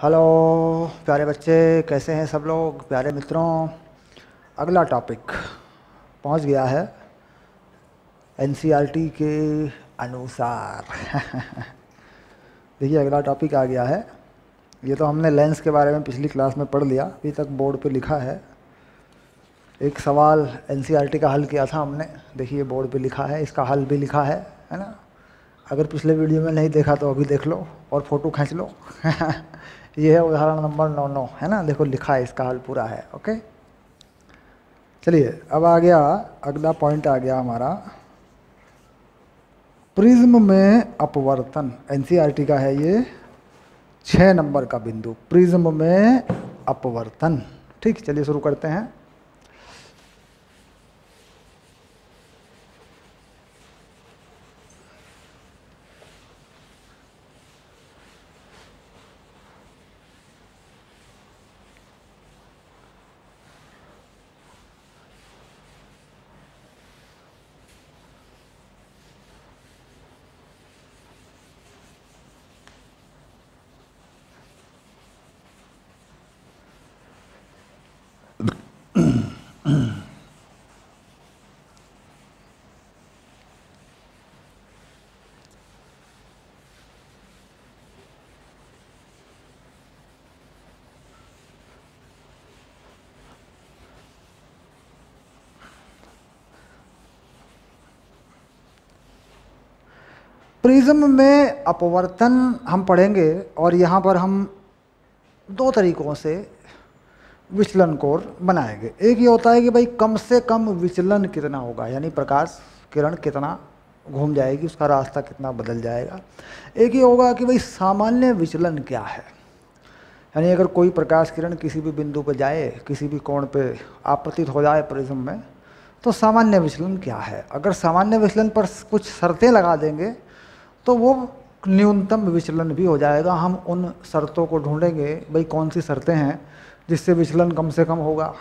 Hello प्यारे बच्चे, कैसे हैं सब लोग? प्यारे मित्रों, अगला टॉपिक पहुंच गया है एनसीईआरटी के अनुसार। देखिए, अगला टॉपिक आ गया है। ये तो हमने लेंस के बारे में पिछली क्लास में पढ़ लिया, अभी तक बोर्ड पे लिखा है। एक सवाल एनसीईआरटी का हल किया था हमने, देखिए बोर्ड पे लिखा है, इसका हल भी लिखा है ना। अगर पिछले वीडियो में नहीं देखा तो अभी देख लो और फोटो खींच लो। ये है उदाहरण नंबर 9 है ना, देखो लिखा है, इसका हल पूरा है। ओके, चलिए अब आ गया अगला पॉइंट, आ गया हमारा प्रिज्म में अपवर्तन। एनसीईआरटी का है ये 6 नंबर का बिंदु, प्रिज्म में अपवर्तन। ठीक, चलिए शुरू करते हैं। प्रिज्म में अपवर्तन हम पढ़ेंगे और यहाँ पर हम 2 तरीकों से विचलन कोण बनाएंगे। एक ये होता है कि भाई कम से कम विचलन कितना होगा, यानी प्रकाश किरण कितना घूम जाएगी, उसका रास्ता कितना बदल जाएगा। एक ये होगा कि भाई सामान्य विचलन क्या है, यानी अगर कोई प्रकाश किरण किसी भी बिंदु पर जाए, किसी भी कोण पे आपतित हो जाए प्रिज्म में, तो सामान्य विचलन क्या है। अगर सामान्य विचलन पर कुछ शर्तें लगा देंगे तो वो न्यूनतम विचलन भी हो जाएगा। हम उन शर्तों को ढूंढेंगे, भाई कौन सी शर्तें हैं जिससे विचलन कम से कम होगा।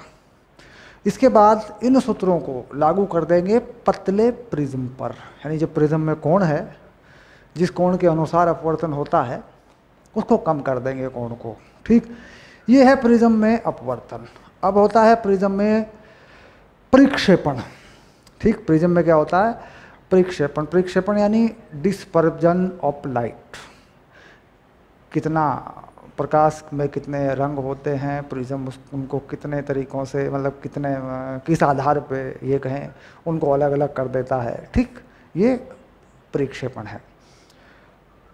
इसके बाद इन सूत्रों को लागू कर देंगे पतले प्रिज्म पर, यानी जो प्रिज्म में कोण है, जिस कोण के अनुसार अपवर्तन होता है उसको कम कर देंगे कोण को। ठीक, ये है प्रिज्म में अपवर्तन। अब होता है प्रिज्म में परिक्षेपण। ठीक, प्रिज्म में क्या होता है? परिक्षेपण। परिक्षेपण यानी डिस्पर्जन ऑफ लाइट। कितना प्रकाश में कितने रंग होते हैं, प्रिज्म उनको कितने तरीक़ों से, मतलब कितने किस आधार पे ये कहें, उनको अलग अलग कर देता है। ठीक, ये परिक्षेपण है।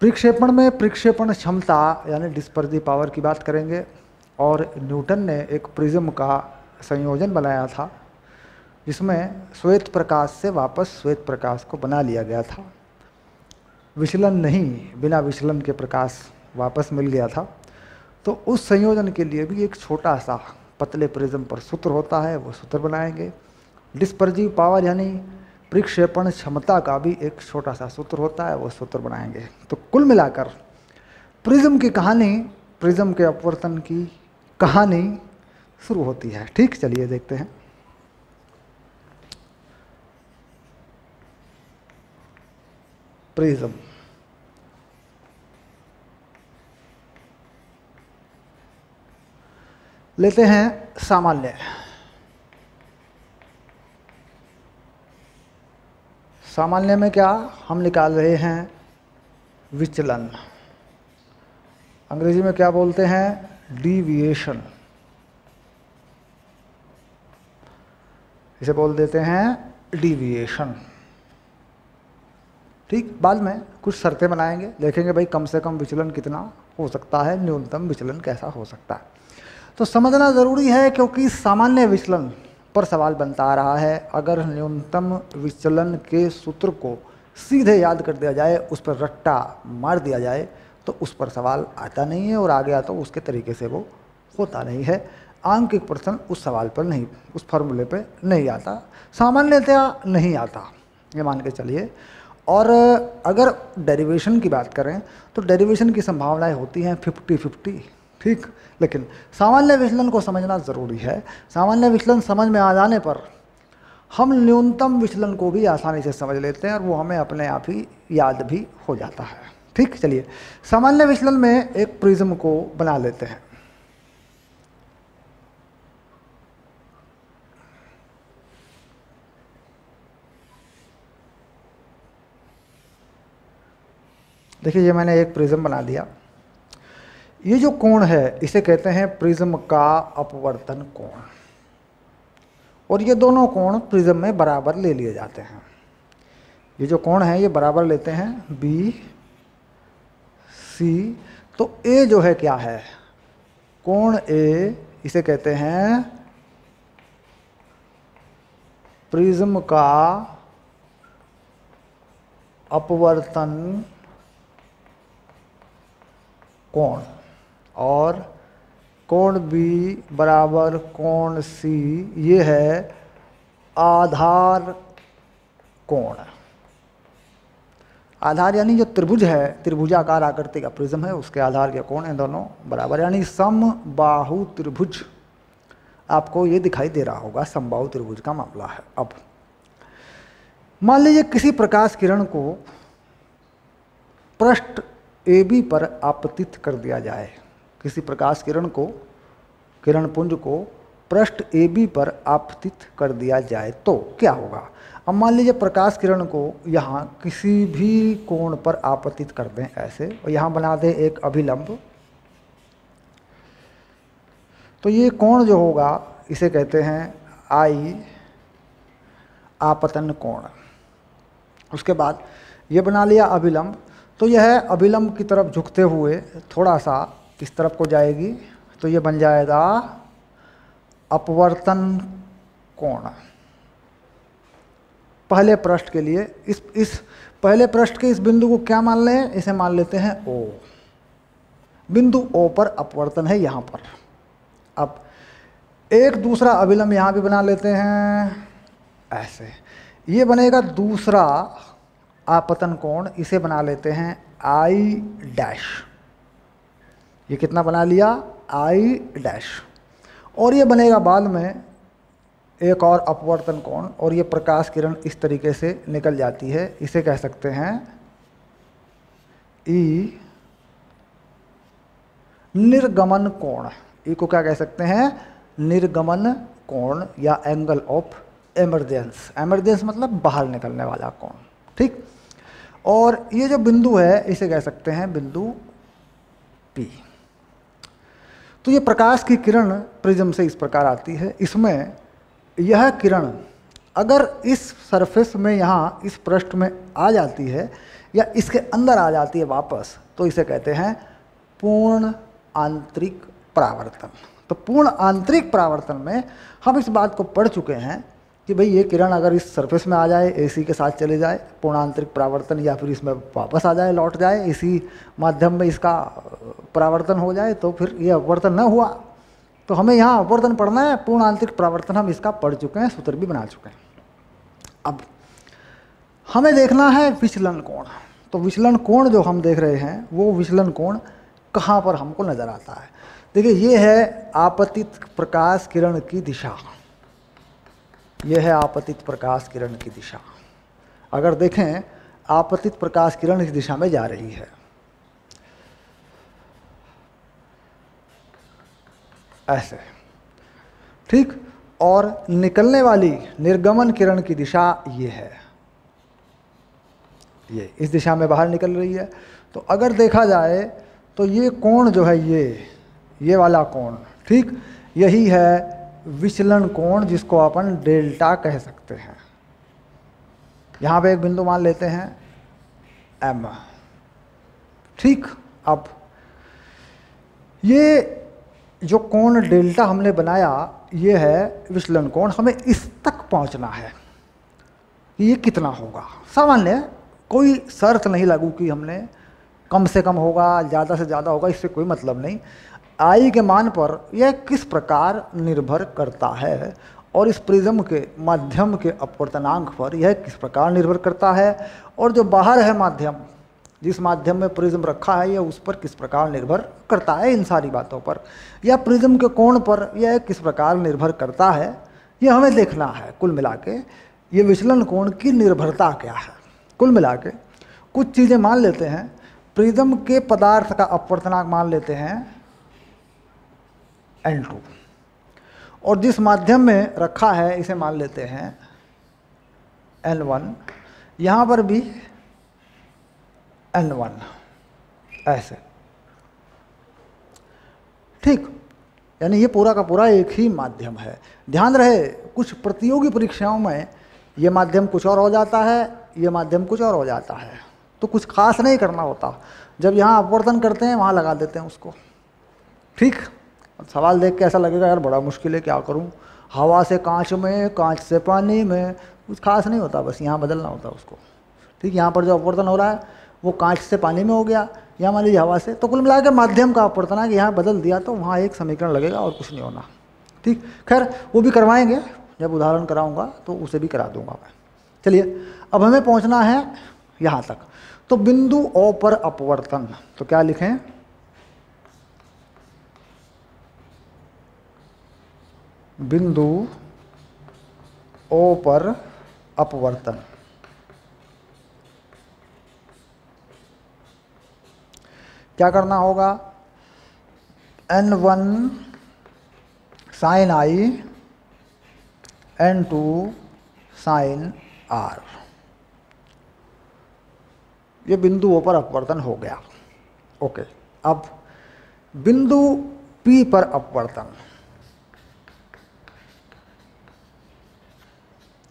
परिक्षेपण में परिक्षेपण क्षमता यानी डिस्पर्सिव पावर की बात करेंगे। और न्यूटन ने एक प्रिज्म का संयोजन बनाया था जिसमें श्वेत प्रकाश से वापस श्वेत प्रकाश को बना लिया गया था। विचलन नहीं, बिना विचलन के प्रकाश वापस मिल गया था। तो उस संयोजन के लिए भी एक छोटा सा पतले प्रिज्म पर सूत्र होता है, वो सूत्र बनाएंगे। डिस्पर्सिव पावर यानी परिक्षेपण क्षमता का भी एक छोटा सा सूत्र होता है, वो सूत्र बनाएंगे। तो कुल मिलाकर प्रिज्म की कहानी, प्रिज्म के अपवर्तन की कहानी शुरू होती है। ठीक, चलिए देखते हैं। प्रिज्म लेते हैं सामान्य। सामान्य में क्या हम निकाल रहे हैं? विचलन। अंग्रेजी में क्या बोलते हैं? डीविएशन। इसे बोल देते हैं डीविएशन। ठीक, बाद में कुछ शर्तें बनाएंगे, देखेंगे भाई कम से कम विचलन कितना हो सकता है, न्यूनतम विचलन कैसा हो सकता है। तो समझना ज़रूरी है, क्योंकि सामान्य विचलन पर सवाल बनता आ रहा है। अगर न्यूनतम विचलन के सूत्र को सीधे याद कर दिया जाए, उस पर रट्टा मार दिया जाए, तो उस पर सवाल आता नहीं है, और आ गया तो उसके तरीके से वो होता नहीं है। आंकिक प्रश्न उस सवाल पर नहीं, उस फार्मूले पर नहीं आता, सामान्यतया नहीं आता, ये मान के चलिए। और अगर डेरिवेशन की बात करें तो डेरिवेशन की संभावनाएं होती हैं 50-50। ठीक, लेकिन सामान्य विचलन को समझना ज़रूरी है। सामान्य विचलन समझ में आ जाने पर हम न्यूनतम विचलन को भी आसानी से समझ लेते हैं, और वो हमें अपने आप ही याद भी हो जाता है। ठीक, चलिए सामान्य विचलन में एक प्रिज्म को बना लेते हैं। देखिए ये मैंने एक प्रिज्म बना दिया। ये जो कोण है इसे कहते हैं प्रिज्म का अपवर्तन कोण, और ये दोनों कोण प्रिज्म में बराबर ले लिए जाते हैं। ये जो कोण है ये बराबर लेते हैं बी सी। तो ए जो है क्या है, कोण ए, इसे कहते हैं प्रिज्म का अपवर्तन कोण, और कोण बी बराबर कोण सी ये है आधार कोण। आधार यानी जो त्रिभुज है, त्रिभुजाकार आकृति का प्रिज्म है, उसके आधार के कोण हैं दोनों बराबर, यानी समबाहु त्रिभुज। आपको ये दिखाई दे रहा होगा, समबाहु त्रिभुज का मामला है। अब मान लीजिए किसी प्रकाश किरण को पृष्ठ AB पर आपतित कर दिया जाए। किसी प्रकाश किरण को, किरण पुंज को पृष्ठ AB पर आपतित कर दिया जाए तो क्या होगा। अब मान लीजिए प्रकाश किरण को यहाँ किसी भी कोण पर आपतित कर दें ऐसे, और यहाँ बना दें एक अभिलंब, तो ये कोण जो होगा इसे कहते हैं I आपतन कोण। उसके बाद ये बना लिया अभिलंब, तो यह अभिलंब की तरफ झुकते हुए थोड़ा सा इस तरफ को जाएगी, तो ये बन जाएगा अपवर्तन कोण। पहले पृष्ठ के लिए इस पहले पृष्ठ के इस बिंदु को क्या मान लें, इसे मान लेते हैं O। बिंदु O पर अपवर्तन है यहाँ पर। अब एक दूसरा अभिलंब यहाँ भी बना लेते हैं ऐसे, ये बनेगा दूसरा आपतन कोण, इसे बना लेते हैं I'। ये कितना बना लिया, I'। और ये बनेगा बाद में एक और अपवर्तन कोण, और ये प्रकाश किरण इस तरीके से निकल जाती है, इसे कह सकते हैं E निर्गमन कोण। E को क्या कह सकते हैं, निर्गमन कोण या एंगल ऑफ एमर्जेंस। एमर्जेंस मतलब बाहर निकलने वाला कोण, ठीक। और ये जो बिंदु है इसे कह सकते हैं बिंदु P। तो ये प्रकाश की किरण प्रिज्म से इस प्रकार आती है। इसमें यह किरण अगर इस सरफेस में यहाँ इस पृष्ठ में आ जाती है या इसके अंदर आ जाती है वापस, तो इसे कहते हैं पूर्ण आंतरिक परावर्तन। तो पूर्ण आंतरिक परावर्तन में हम इस बात को पढ़ चुके हैं कि भाई ये किरण अगर इस सरफेस में आ जाए, AC के साथ चले जाए, पूर्ण आंतरिक परावर्तन, या फिर इसमें वापस आ जाए, लौट जाए, इसी माध्यम में इसका परावर्तन हो जाए, तो फिर ये अपवर्तन न हुआ। तो हमें यहाँ अपवर्तन पढ़ना है, पूर्ण आंतरिक परावर्तन हम इसका पढ़ चुके हैं, सूत्र भी बना चुके हैं। अब हमें देखना है विचलन कोण। तो विचलन कोण जो हम देख रहे हैं वो विचलन कोण कहाँ पर हमको नज़र आता है। देखिए ये है आपतित प्रकाश किरण की दिशा, यह है आपतित प्रकाश किरण की दिशा। अगर देखें आपतित प्रकाश किरण इस दिशा में जा रही है ऐसे, ठीक, और निकलने वाली निर्गमन किरण की दिशा ये है, ये इस दिशा में बाहर निकल रही है। तो अगर देखा जाए तो ये कोण जो है ये वाला कोण, ठीक, यही है विचलन कोण, जिसको अपन डेल्टा कह सकते हैं। यहाँ पे एक बिंदु मान लेते हैं M, ठीक। अब ये जो कोण डेल्टा हमने बनाया ये है विचलन कोण। हमें इस तक पहुँचना है, ये कितना होगा। सामान्य कोई शर्त नहीं लागू की हमने, कम से कम होगा, ज़्यादा से ज़्यादा होगा, इससे कोई मतलब नहीं। I के मान पर यह किस प्रकार निर्भर करता है, और इस प्रिज्म के माध्यम के अपवर्तनांक पर यह किस प्रकार निर्भर करता है, और जो बाहर है माध्यम, जिस माध्यम में प्रिज्म रखा है, यह उस पर किस प्रकार निर्भर करता है। इन सारी बातों पर या प्रिज्म के कोण पर यह किस प्रकार निर्भर करता है, यह हमें देखना है। कुल मिला के ये विचलन कोण की निर्भरता क्या है। कुल मिला के कुछ चीज़ें मान लेते हैं। प्रिज्म के पदार्थ का अपवर्तनांक मान लेते हैं n2, और जिस माध्यम में रखा है इसे मान लेते हैं n1, यहाँ पर भी n1, ऐसे। ठीक, यानी ये पूरा का पूरा एक ही माध्यम है। ध्यान रहे कुछ प्रतियोगी परीक्षाओं में ये माध्यम कुछ और हो जाता है, ये माध्यम कुछ और हो जाता है, तो कुछ खास नहीं करना होता। जब यहाँ अपवर्तन करते हैं वहाँ लगा देते हैं उसको। ठीक, सवाल देख के ऐसा लगेगा यार बड़ा मुश्किल है, क्या करूँ, हवा से कांच में, कांच से पानी में, कुछ खास नहीं होता, बस यहाँ बदलना होता उसको। ठीक, यहाँ पर जो अपवर्तन हो रहा है वो कांच से पानी में हो गया, या मान लीजिए हवा से, तो कुल मिलाकर माध्यम का अपवर्तन है कि यहाँ बदल दिया तो वहाँ एक समीकरण लगेगा और कुछ नहीं होना। ठीक, खैर वो भी करवाएंगे, जब उदाहरण कराऊंगा तो उसे भी करा दूंगा मैं। चलिए अब हमें पहुँचना है यहाँ तक। तो बिंदु O पर अपवर्तन, तो क्या लिखें, बिंदु O पर अपवर्तन। क्या करना होगा, n1 sin i, n2 sin r, ये बिंदु O पर अपवर्तन हो गया। ओके, अब बिंदु P पर अपवर्तन,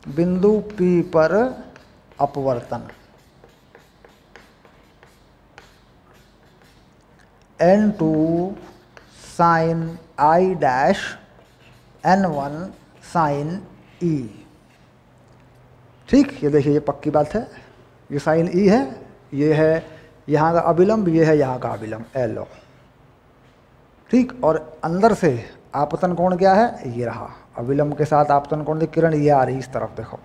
बिंदु P पर अपवर्तन, n2 sin i dash n1 sin e। ठीक, ये देखिए ये पक्की बात है, ये sin e है, ये है यहाँ का अभिलंब, ये है यहाँ का अभिलंब LO। ठीक, और अंदर से आपतन कोण क्या है, ये रहा, अभिलंब के साथ आपतन कोण, किरण ये आ रही इस तरफ, देखो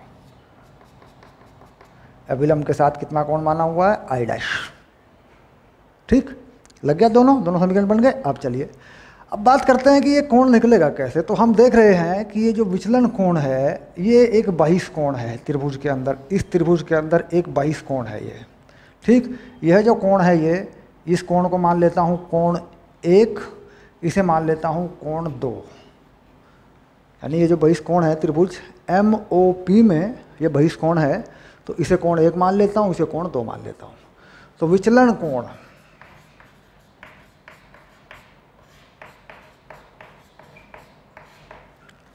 अभिलंब के साथ कितना कोण माना हुआ है, I डैश। ठीक, लग गया, दोनों समीकरण बन गए। अब चलिए अब बात करते हैं कि ये कोण निकलेगा कैसे। तो हम देख रहे हैं कि ये जो विचलन कोण है ये एक बाहिश कोण है त्रिभुज के अंदर, इस त्रिभुज के अंदर एक बाहिश कोण है ये। ठीक, यह जो कोण है ये, इस कोण को मान लेता हूँ कोण 1, इसे मान लेता हूँ कोण 2, यानी ये जो बहिश कोण है त्रिभुज MOP में ये बहिश कोण है, तो इसे कोण 1 मान लेता हूँ, इसे कोण 2 मान लेता हूँ। तो विचलन कोण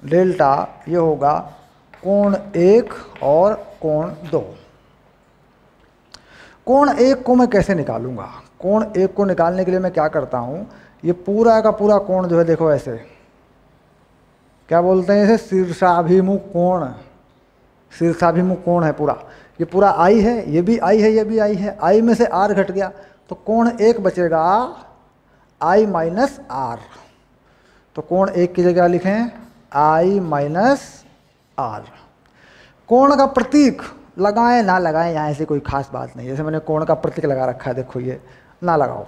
डेल्टा ये होगा कोण 1 और कोण 2। कोण 1 को मैं कैसे निकालूंगा, कोण 1 को निकालने के लिए मैं क्या करता हूँ, ये पूरा का पूरा कोण जो है देखो ऐसे, क्या बोलते हैं इसे, शीर्षाभिमुख कोण, शीर्षाभिमुख कोण है पूरा, ये पूरा I है, ये भी I है, ये भी I है, I में से R घट गया तो कोण 1 बचेगा I माइनस R। तो कोण 1 की जगह लिखें I माइनस R। कोण का प्रतीक लगाएं ना लगाएं यहाँ ऐसी कोई खास बात नहीं, जैसे मैंने कोण का प्रतीक लगा रखा है, देखो ये ना लगाओ,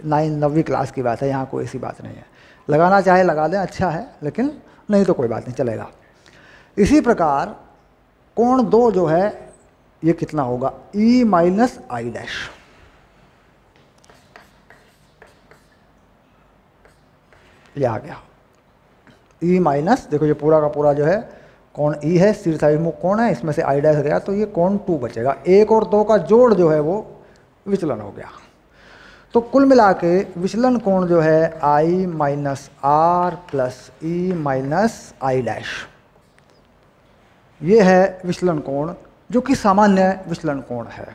9वीं क्लास की बात है, यहाँ कोई ऐसी बात नहीं है, लगाना चाहे लगा दें, अच्छा है, लेकिन नहीं तो कोई बात नहीं, चलेगा। इसी प्रकार कोण 2 जो है ये कितना होगा, E माइनस I डैश। ये आ गया E माइनस, देखो ये पूरा का पूरा जो है कोण E है, शीर्षाभिमुख कोण है, इसमें से I डैश गया तो ये कोण 2 बचेगा। 1 और 2 का जोड़ जो है वो विचलन हो गया। तो कुल मिला के विचलन कोण जो है I minus R plus E minus I dash, ये है विचलन कोण जो कि सामान्य विचलन कोण है।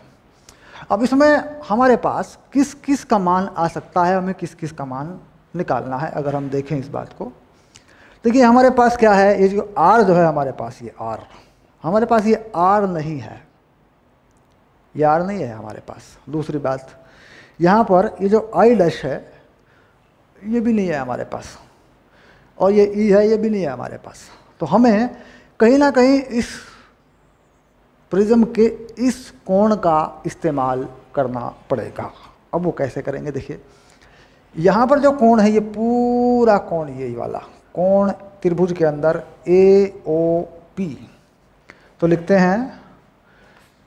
अब इसमें हमारे पास किस किस का मान आ सकता है, हमें किस किस का मान निकालना है। अगर हम देखें इस बात को, देखिए हमारे पास क्या है, ये जो R जो है हमारे पास, ये R हमारे पास ये R नहीं है, ये R नहीं है हमारे पास। दूसरी बात, यहाँ पर ये जो I डैश है ये भी नहीं है हमारे पास, और ये E है ये भी नहीं है हमारे पास। तो हमें कहीं ना कहीं इस प्रिज्म के इस कोण का इस्तेमाल करना पड़ेगा। अब वो कैसे करेंगे, देखिए यहाँ पर जो कोण है ये पूरा कोण, ये वाला कोण त्रिभुज के अंदर AOP, तो लिखते हैं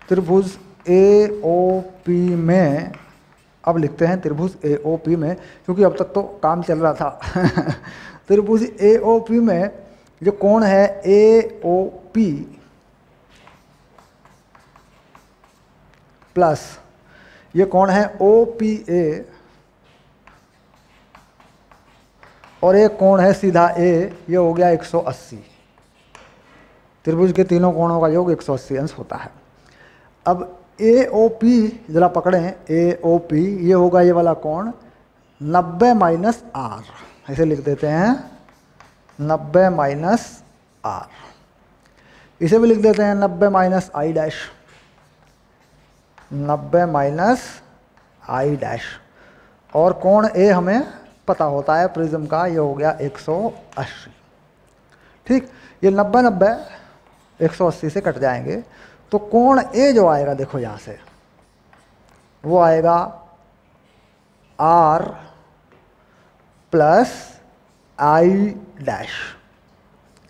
त्रिभुज AOP में अब लिखते हैं त्रिभुज AOP में, क्योंकि अब तक तो काम चल रहा था त्रिभुज AOP में जो कोण है AOP प्लस ये कोण है OPA और एक कोण है सीधा A, ये हो गया 180। त्रिभुज के तीनों कोणों का योग 180 अंश होता है। अब AOP जरा पकड़ें, AOP ये होगा ये वाला कोण 90 माइनस R, ऐसे लिख देते हैं 90 माइनस R। इसे भी लिख देते हैं 90 minus I dash, 90 minus I dash. और कोण A हमें पता होता है प्रिज्म का, ये हो गया 180। ठीक, ये 90 90 180 से कट जाएंगे, तो कोण A जो आएगा देखो यहाँ से, वो आएगा R प्लस I डैश,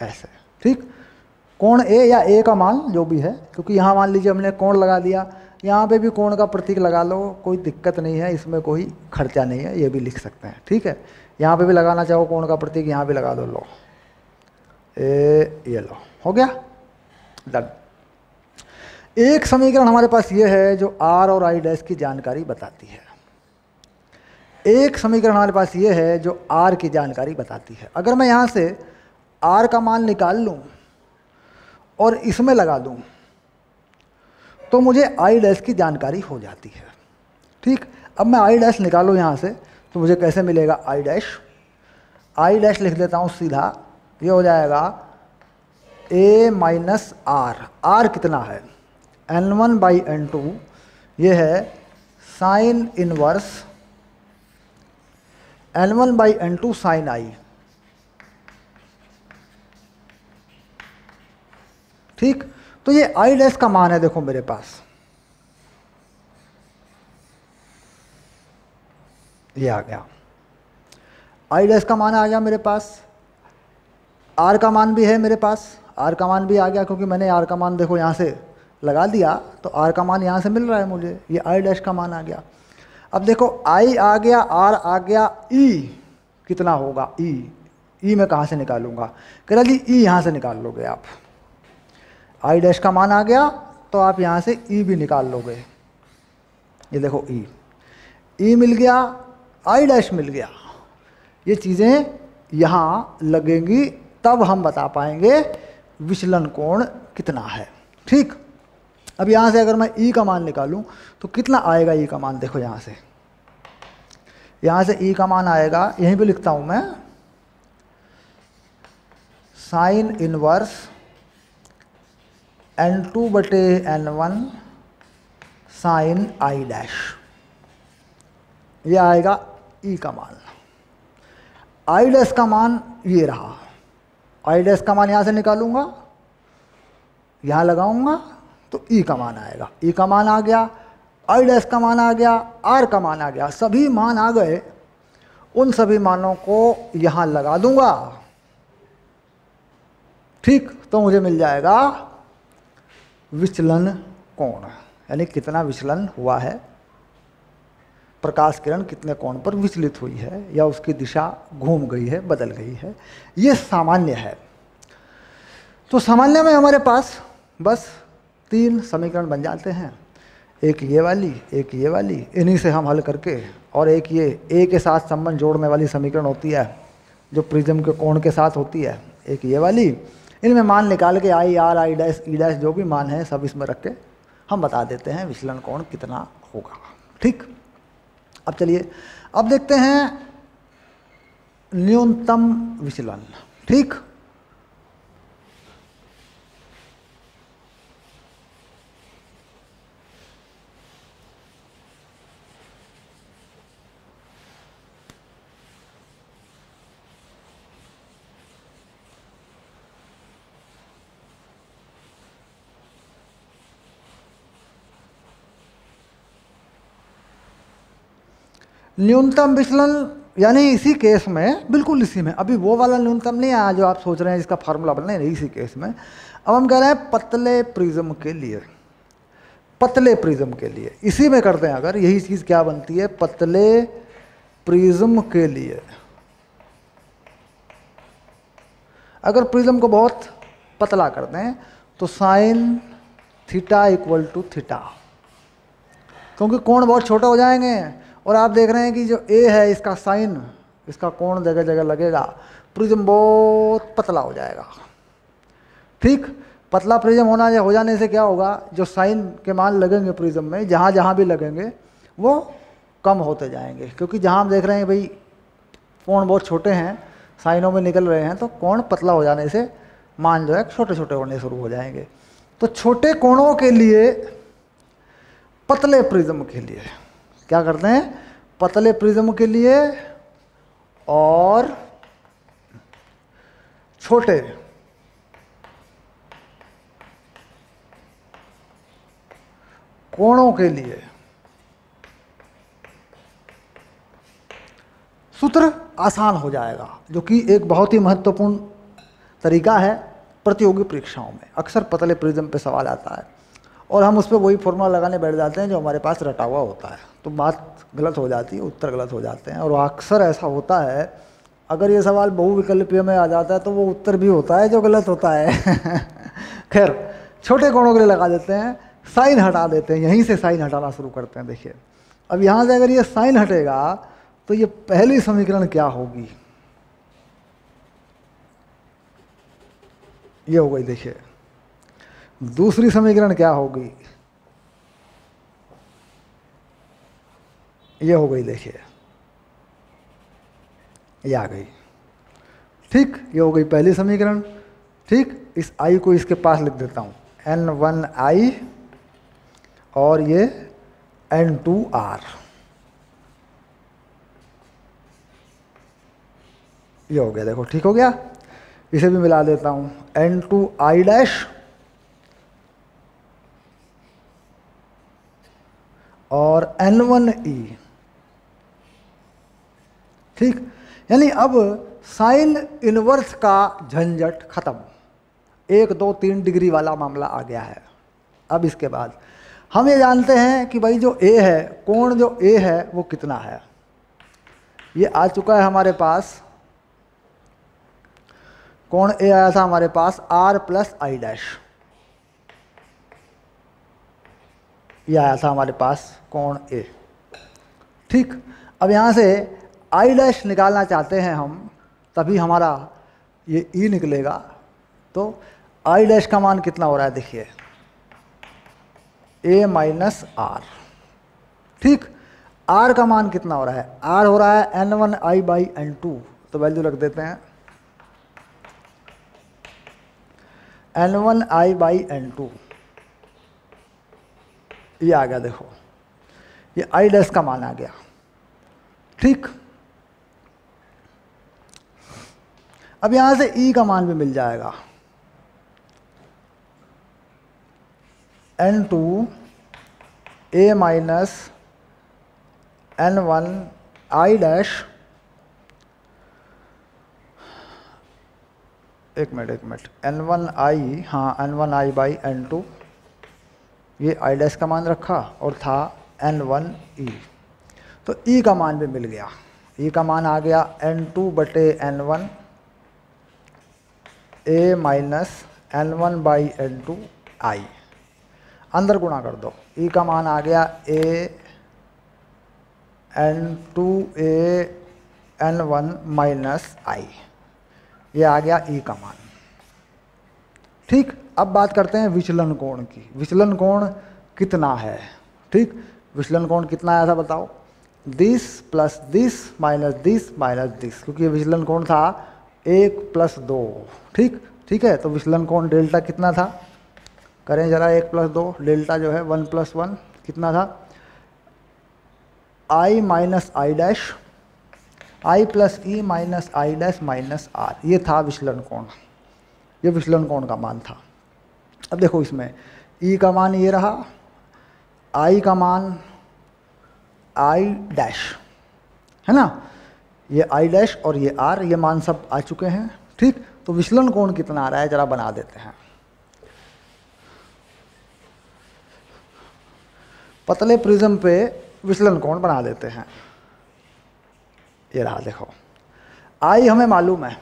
ऐसे। ठीक, कोण A या A का मान जो भी है, क्योंकि यहाँ मान लीजिए हमने कोण लगा दिया, यहाँ पे भी कोण का प्रतीक लगा लो, कोई दिक्कत नहीं है, इसमें कोई खर्चा नहीं है, ये भी लिख सकते हैं। ठीक है, यहाँ पे भी लगाना चाहो कोण का प्रतीक, यहाँ भी लगा दो, लो ये लो, हो गया डन। एक समीकरण हमारे पास ये है जो R और I डैश की जानकारी बताती है, एक समीकरण हमारे पास ये है जो R की जानकारी बताती है। अगर मैं यहाँ से R का मान निकाल लूँ और इसमें लगा दूँ तो मुझे I डैश की जानकारी हो जाती है। ठीक, अब मैं I डैश निकालूँ यहाँ से तो मुझे कैसे मिलेगा I डैश, I डैश लिख देता हूँ सीधा, ये हो जाएगा A माइनस R। R कितना है, N1 बाई N2, ये है sine inverse N1 by N2 sine I। ठीक, तो ये I डैश का मान है, देखो मेरे पास ये आ गया, I डैश का मान आ गया मेरे पास। R का मान भी है मेरे पास, R का मान भी आ गया, क्योंकि मैंने R का मान देखो यहाँ से लगा दिया, तो R का मान यहाँ से मिल रहा है मुझे, ये I डैश का मान आ गया। अब देखो I आ गया, R आ गया, E कितना होगा, E मैं कहाँ से निकालूंगा, कह रहा जी E यहाँ से निकाल लोगे आप, I डैश का मान आ गया तो आप यहाँ से E भी निकाल लोगे, ये देखो E मिल गया, I डैश मिल गया। ये चीज़ें यहाँ लगेंगी तब हम बता पाएंगे विचलन कोण कितना है। ठीक, अब यहाँ से अगर मैं E का मान निकालूं तो कितना आएगा E का मान, देखो यहाँ से E का मान आएगा, यहीं पे लिखता हूँ मैं, साइन इनवर्स N2 बटे N1 साइन I डैश, ये आएगा E का मान। I डैश का मान ये रहा, I डैश का मान यहाँ से निकालूंगा, यहाँ लगाऊंगा तो E का मान आएगा, E का मान आ गया, I डैश का मान आ गया, R का मान आ गया, सभी मान आ गए। उन सभी मानों को यहाँ लगा दूंगा, ठीक, तो मुझे मिल जाएगा विचलन कोण, यानी कितना विचलन हुआ है, प्रकाश किरण कितने कोण पर विचलित हुई है या उसकी दिशा घूम गई है, बदल गई है, ये सामान्य है। तो सामान्य में हमारे पास बस 3 समीकरण बन जाते हैं, एक ये वाली, एक ये वाली, इन्हीं से हम हल करके, और एक ये A के साथ संबंध जोड़ने वाली समीकरण होती है जो प्रिज्म के कोण के साथ होती है, एक ये वाली, इनमें मान निकाल के I R I dash E dash जो भी मान है सब इसमें रख के हम बता देते हैं विचलन कोण कितना होगा। ठीक, अब चलिए अब देखते हैं न्यूनतम विचलन। ठीक, न्यूनतम विचलन यानी इसी केस में, बिल्कुल इसी में, अभी वो वाला न्यूनतम नहीं आया जो आप सोच रहे हैं जिसका फार्मूला बनना है, इसी केस में। अब हम कह रहे हैं पतले प्रिज्म के लिए, पतले प्रिज्म के लिए। इसी में करते हैं अगर, यही चीज़ क्या बनती है, पतले प्रिज्म के लिए। अगर प्रिज्म को बहुत पतला कर दें तो sine theta equal to theta, क्योंकि कोण बहुत छोटे हो जाएंगे। और आप देख रहे हैं कि जो ए है इसका साइन, इसका कोण जगह जगह लगेगा, प्रिज्म बहुत पतला हो जाएगा। ठीक, पतला प्रिज्म हो जाने से क्या होगा, जो साइन के मान लगेंगे प्रिज्म में, जहाँ जहाँ भी लगेंगे वो कम होते जाएंगे, क्योंकि जहाँ हम देख रहे हैं भाई कोण बहुत छोटे हैं, साइनों में निकल रहे हैं, तो कोण पतला हो जाने से मान जो है छोटे छोटे होने शुरू हो जाएंगे। तो छोटे कोणों के लिए, पतले प्रिज्म के लिए क्या करते हैं, पतले प्रिज्म के लिए और छोटे कोणों के लिए सूत्र आसान हो जाएगा, जो कि एक बहुत ही महत्वपूर्ण तरीका है प्रतियोगी परीक्षाओं में। अक्सर पतले प्रिज्म पे सवाल आता है और हम उस पर वही फॉर्मूला लगाने बैठ जाते हैं जो हमारे पास रटा हुआ होता है, तो बात गलत हो जाती है, उत्तर गलत हो जाते हैं। और अक्सर ऐसा होता है, अगर ये सवाल बहुविकल्पीय में आ जाता है तो वो उत्तर भी होता है जो गलत होता है। खैर, छोटे कोणों के लिए लगा देते हैं, साइन हटा देते हैं, यहीं से साइन हटाना शुरू करते हैं। देखिए, अब यहाँ से अगर ये साइन हटेगा तो ये पहली समीकरण क्या होगी, ये हो गई। देखिए, दूसरी समीकरण क्या होगी, ये हो गई। देखिए, ये आ गई। ठीक, ये हो गई पहली समीकरण। ठीक, इस आई को इसके पास लिख देता हूँ, N1I और ये N2R, ये हो गया। देखो, ठीक हो गया। इसे भी मिला देता हूँ, N2I डैश और N1E। ठीक, यानी अब साइन इनवर्स का झंझट खत्म, 1 2 3 डिग्री वाला मामला आ गया है। अब इसके बाद हम ये जानते हैं कि भाई जो ए है, कोण जो ए है वो कितना है, ये आ चुका है हमारे पास। कोण ए आया था हमारे पास R प्लस आई डैश, ये आया था हमारे पास कोण ए। ठीक, अब यहाँ से आई डैश निकालना चाहते हैं हम, तभी हमारा ये ई निकलेगा। तो आई डैश का मान कितना हो रहा है, देखिए, ए माइनस आर। ठीक, आर का मान कितना हो रहा है, आर हो रहा है N1I बाई N2, तो वैल्यू रख देते हैं N1I बाई N2, ये आ गया। देखो, ये आई डैश का मान आ गया। ठीक, अब यहां से ई का मान भी मिल जाएगा, N2 A minus N1I dash, एक मिनट, N1I, हाँ N1I बाई N2, ये आई डैश का मान रखा और था N1E, तो ई का मान भी मिल गया। ई का मान आ गया N2 बटे N1 A minus N1 by N2 I, अंदर गुणा कर दो, ई का मान आ गया A N2 A N1 minus I, ये आ गया ई का मान। ठीक, अब बात करते हैं विचलन कोण की। विचलन कोण कितना है, ठीक, विचलन कोण कितना आया था बताओ, this plus this minus this minus this, क्योंकि ये विचलन कोण था 1 प्लस 2। ठीक है, तो विचलन कोण डेल्टा कितना था, करें जरा, 1 प्लस 2, डेल्टा जो है 1 प्लस 1 कितना था, I minus I dash, I plus E minus I dash minus R, ये था विचलन कोण, ये विचलन कोण का मान था। अब देखो, इसमें ई का मान ये रहा, आई का मान आई डैश है ना, ये आई डैश और ये आर, ये मान सब आ चुके हैं। ठीक, तो विचलन कोण कितना आ रहा है जरा बना देते हैं। पतले प्रिज्म पे विचलन कोण बना देते हैं। ये रहा देखो, आई हमें मालूम है,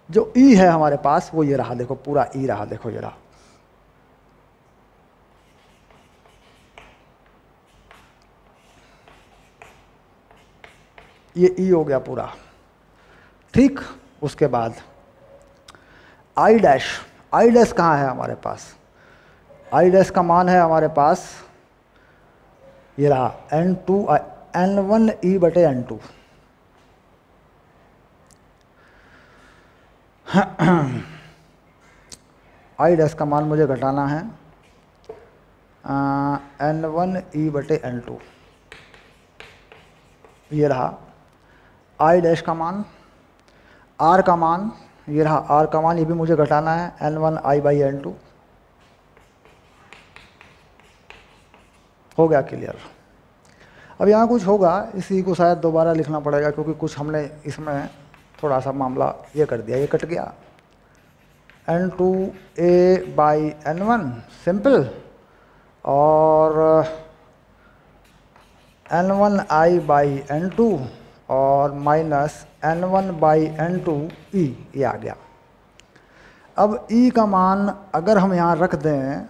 जो ई है हमारे पास वो ये रहा, देखो पूरा ई रहा, देखो ये रहा। ये ई हो गया पूरा, ठीक। उसके बाद आई डैश, आई डैश कहाँ है हमारे पास? आई डैश का मान है हमारे पास ये रहा N1E/N2। आई डैश का मान मुझे घटाना है N1E/N2। ये रहा आई डैश का मान। आर का मान ये रहा, आर का मान ये भी मुझे घटाना है N1I/N2। हो गया क्लियर। अब यहाँ कुछ होगा, इसी को शायद दोबारा लिखना पड़ेगा क्योंकि कुछ हमने इसमें थोड़ा सा मामला ये कर दिया, ये कट गया। N2A/N1 सिंपल और N1I/N2 और माइनस N1/N2E, ये आ गया। अब E का मान अगर हम यहाँ रख दें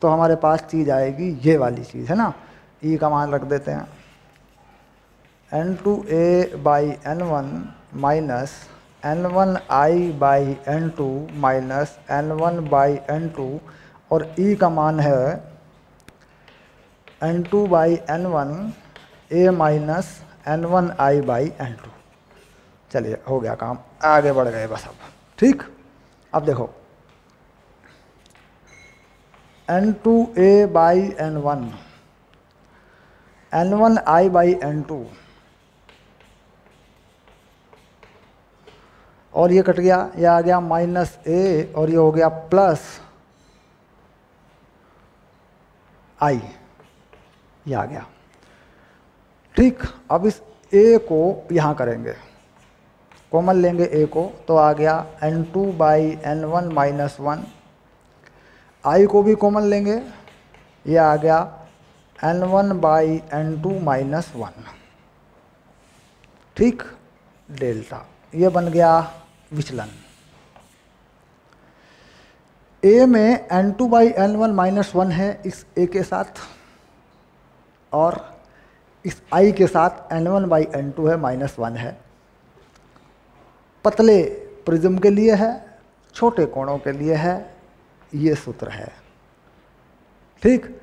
तो हमारे पास चीज़ आएगी ये वाली चीज़ है ना। E का मान रख देते हैं N2A/N1 minus N1I/N2 minus N1/N2 और E का मान है N2/N1 A माइनस N1I/N2। चलिए हो गया काम, आगे बढ़ गए बस अब, ठीक। अब देखो N2A/N1 N1I/N2 और ये कट गया, ये आ गया माइनस A और ये हो गया प्लस I, ये आ गया, ठीक। अब इस A को यहाँ करेंगे, कॉमन लेंगे A को, तो आ गया N2/N1 माइनस 1। I को भी कॉमन लेंगे, ये आ गया N1/N2 माइनस 1, ठीक। डेल्टा, ये बन गया विचलन। A में N2/N1 माइनस 1 है इस A के साथ, और इस I के साथ N1/N2 है माइनस 1 है। पतले प्रिज्म के लिए है, छोटे कोणों के लिए है, ये सूत्र है, ठीक।